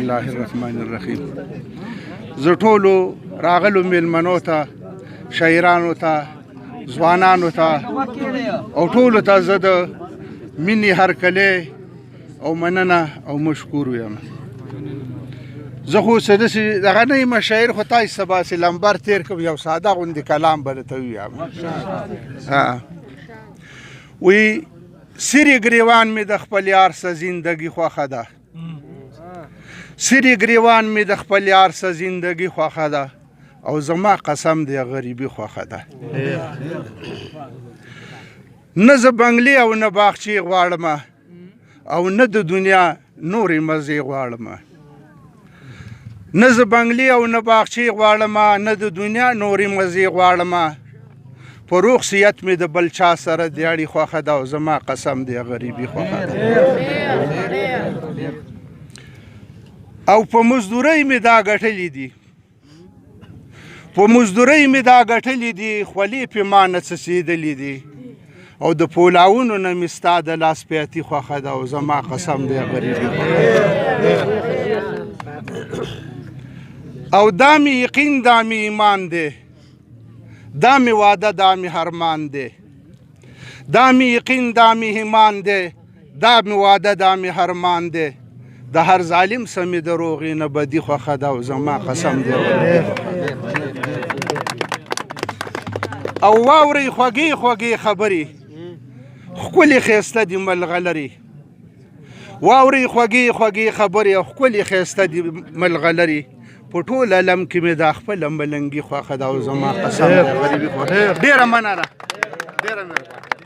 الله الرحمن الرحیم. زه ټولو راغلو میلمنو ته، شاعرانو ته، ځوانانو ته او ټولو ته زه د مینې هرکلی او مننه او مشکور یم. زه خو څه داسې دغه نه یم شاعر، خو تاسې سبا چې لمبر تېر کړم یو ساده غوندې کلام به درته ووایم. وی سری ګریوان مې د خپل یار څه زندګي خوښه ده، سری ګریوان مې د خپل یار څه زندګي خوښه ده، او زما قسم دی غریبي خوښه ده. نه زه بنګلې او نه باغچې غواړم، او نه د دنیا نورې مزې غواړم. نه زه بنګلې او نه باغچې غواړم، نه د دنیا نورې مزې غواړم. په روغ صحت مې د بل چا سره دیاړې خوښه ده، او زما قسم دی غریبي خوښه ده. او په مزدورۍ مې دا ګټلې دي، په مزدورۍ مې دا ګټلې دي، خولې پې ما نه څڅېدلې دي، او د پولاوونو نه مې ستا د لاس پیاتي خوښه ده، او زما قسم دی غریبي خوښه ده. او دا مې یقین دا مې ایمان دی، دا مې واده دا مې هرمان دی، دا مې یقین دا مې ایمان دی، دا مې واده دا مې هرمان دی. د هر ظالم څه مې د روغې نه بدي خوښه ده، او زما قسم دی. او واورئ خوږې خوږې خبرې، ښکلې ښایسته دي ملغلرې. واورئ خوږې خوږې خبرې، او ښکلې ښایسته دي ملغلرې. په ټول عالم کې مې دا خپله ملنګي خوښه ده، او زما قسم دی غریبي خوښه ده. ډېره مننه، ډېره مننه.